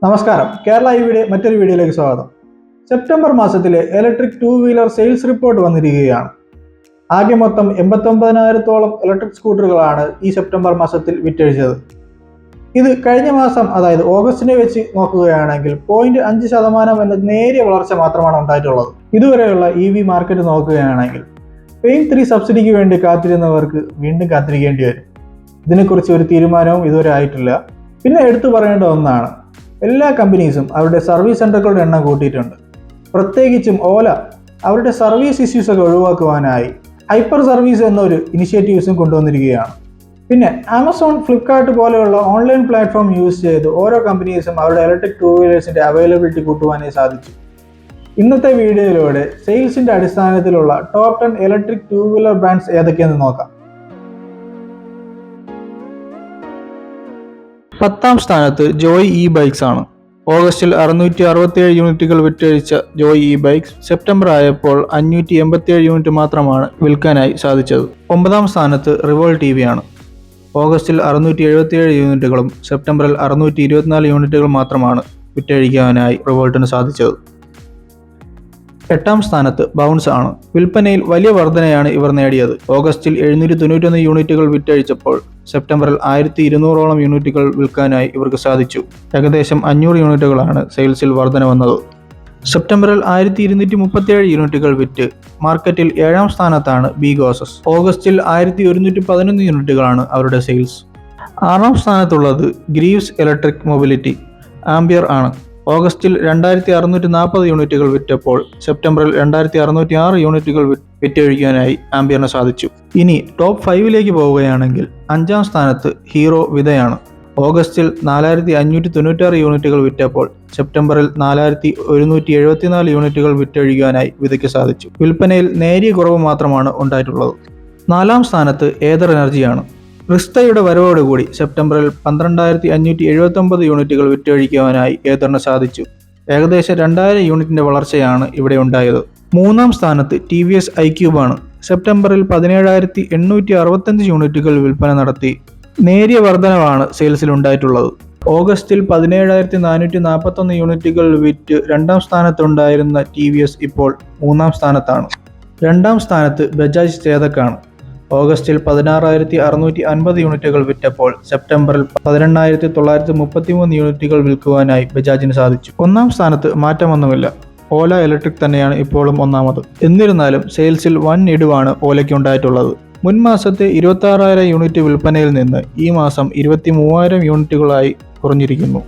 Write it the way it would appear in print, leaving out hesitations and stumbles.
നമസ്കാരം. കേരള ഇവിയുടെ മറ്റൊരു വീഡിയോയിലേക്ക് സ്വാഗതം. സെപ്റ്റംബർ മാസത്തിലെ ഇലക്ട്രിക് 2 വീലർ സെയിൽസ് റിപ്പോർട്ട് വന്നിരിക്കുകയാണ്. ആകെ മൊത്തം 89,000-ഓളം ഇലക്ട്രിക് സ്കൂട്ടറുകളാണ് ഈ സെപ്റ്റംബർ മാസത്തിൽ വിറ്റഴിച്ചത്. ഇത് കഴിഞ്ഞ മാസം, അതായത് ഓഗസ്റ്റിനെ വെച്ച് നോക്കുകയാണെങ്കിൽ 0.5% എന്ന നേരിയ വളർച്ച മാത്രമാണ് ഉണ്ടായിട്ടുള്ളത്. ഇതുവരെയുള്ള EV മാർക്കറ്റ് നോക്കുകയാണെങ്കിൽ FAME 3 സബ്സിഡിക്ക് വേണ്ടി കാത്തിരുന്നവർക്ക് വീണ്ടും കാത്തിരിക്കേണ്ടി വരും. ഇതിനെക്കുറിച്ച് ഒരു തീരുമാനവും ഇതുവരെ ആയിട്ടില്ല. പിന്നെ എടുത്തു പറയേണ്ട ഒന്നാണ്, എല്ലാ കമ്പനീസും അവരുടെ സർവീസ് സെൻ്ററുകളുടെ എണ്ണം കൂട്ടിയിട്ടുണ്ട്. പ്രത്യേകിച്ചും ഓല അവരുടെ സർവീസ് ഇഷ്യൂസൊക്കെ ഒഴിവാക്കുവാനായി ഹൈപ്പർ സർവീസ് എന്നൊരു ഇനിഷ്യേറ്റീവ്സും കൊണ്ടുവന്നിരിക്കുകയാണ്. പിന്നെ ആമസോൺ, ഫ്ലിപ്കാർട്ട് പോലെയുള്ള ഓൺലൈൻ പ്ലാറ്റ്ഫോം യൂസ് ചെയ്ത് ഓരോ കമ്പനീസും അവരുടെ ഇലക്ട്രിക് 2 വീലേഴ്സിൻ്റെ അവൈലബിലിറ്റി കൂട്ടുവാനായി സാധിച്ചു. ഇന്നത്തെ വീഡിയോയിലൂടെ സെയിൽസിൻ്റെ അടിസ്ഥാനത്തിലുള്ള ടോപ്പ് 10 ഇലക്ട്രിക് 2 വീലർ ബ്രാൻഡ്സ് ഏതൊക്കെയെന്ന് നോക്കാം. 10ാം സ്ഥാനത്ത് ജോയ് ഇ ബൈക്സ് ആണ്. ഓഗസ്റ്റിൽ 667 യൂണിറ്റുകൾ വിറ്റഴിച്ച ജോയ് ഇ ബൈക്സ് സെപ്റ്റംബർ ആയപ്പോൾ 587 യൂണിറ്റ് മാത്രമാണ് വിൽക്കാനായി സാധിച്ചത്. 9ാം സ്ഥാനത്ത് റിവോൾട്ട് EV ആണ്. ഓഗസ്റ്റിൽ 677 യൂണിറ്റുകളും സെപ്റ്റംബറിൽ 624 യൂണിറ്റുകൾ മാത്രമാണ് വിറ്റഴിക്കാനായി റിവോൾട്ടിന് സാധിച്ചത്. 8ാം സ്ഥാനത്ത് ബൗൺസ് ആണ്. വിൽപ്പനയിൽ വലിയ വർധനയാണ് ഇവർ നേടിയത്. ഓഗസ്റ്റിൽ 791 യൂണിറ്റുകൾ വിറ്റഴിച്ചപ്പോൾ സെപ്റ്റംബറിൽ 1200ഓളം യൂണിറ്റുകൾ വിൽക്കാനായി ഇവർക്ക് സാധിച്ചു. ഏകദേശം 500 യൂണിറ്റുകളാണ് സെയിൽസിൽ വർധന വന്നത്. സെപ്റ്റംബറിൽ 1237 യൂണിറ്റുകൾ വിറ്റ് മാർക്കറ്റിൽ 7ാം സ്ഥാനത്താണ് ബിഗോസസ്. ഓഗസ്റ്റിൽ 1111 യൂണിറ്റുകളാണ് അവരുടെ സെയിൽസ്. 6ാം സ്ഥാനത്തുള്ളത് ഗ്രീവ്സ് ഇലക്ട്രിക് മൊബിലിറ്റി ആംബിയർ ആണ്. ഓഗസ്റ്റിൽ 2640 യൂണിറ്റുകൾ വിറ്റപ്പോൾ സെപ്റ്റംബറിൽ 2606 യൂണിറ്റുകൾ വിറ്റഴിക്കാനായി ആംബിയറിന് സാധിച്ചു. ഇനി ടോപ്പ് 5ലേക്ക് പോവുകയാണെങ്കിൽ 5ാം സ്ഥാനത്ത് ഹീറോ വിതയാണ്. ഓഗസ്റ്റിൽ 4596 യൂണിറ്റുകൾ വിറ്റപ്പോൾ സെപ്റ്റംബറിൽ 4174 യൂണിറ്റുകൾ വിറ്റഴിക്കാനായി വിതയ്ക്ക് സാധിച്ചു. വിൽപ്പനയിൽ നേരിയ കുറവ് മാത്രമാണ് ഉണ്ടായിട്ടുള്ളത്. 4ാം സ്ഥാനത്ത് ഏതർ എനർജിയാണ്. റിസ്തയുടെ വരവോടുകൂടി സെപ്റ്റംബറിൽ 12579 യൂണിറ്റുകൾ വിറ്റഴിക്കുവാനായി ഏതറിന് സാധിച്ചു. ഏകദേശം 2000 യൂണിറ്റിന്റെ വളർച്ചയാണ് ഇവിടെ ഉണ്ടായത്. 3ാം സ്ഥാനത്ത് TVS iQube ആണ്. സെപ്റ്റംബറിൽ 17865 യൂണിറ്റുകൾ വിൽപ്പന നടത്തി. നേരിയ വർധനവാണ് സെയിൽസിൽ ഉണ്ടായിട്ടുള്ളത്. ഓഗസ്റ്റിൽ 17441 യൂണിറ്റുകൾ വിറ്റ് 2ാം സ്ഥാനത്തുണ്ടായിരുന്ന TVS ഇപ്പോൾ 3ാം സ്ഥാനത്താണ്. 2ാം സ്ഥാനത്ത് ബജാജ് ചേതക്കാണ്. ഓഗസ്റ്റിൽ 16650 യൂണിറ്റുകൾ വിറ്റപ്പോൾ സെപ്റ്റംബറിൽ 18933 യൂണിറ്റുകൾ വിൽക്കുവാനായി ബജാജിന് സാധിച്ചു. 1ാം സ്ഥാനത്ത് മാറ്റമൊന്നുമില്ല. ഓല ഇലക്ട്രിക് തന്നെയാണ് ഇപ്പോഴും 1ാമത്. എന്നിരുന്നാലും സെയിൽസിൽ വൻ ഇടിവാണ് ഓലയ്ക്ക് ഉണ്ടായിട്ടുള്ളത്. മുൻ മാസത്തെ 26,000 യൂണിറ്റ് വിൽപ്പനയിൽ നിന്ന് ഈ മാസം 23,000 യൂണിറ്റുകളായി കുറഞ്ഞിരിക്കുന്നു.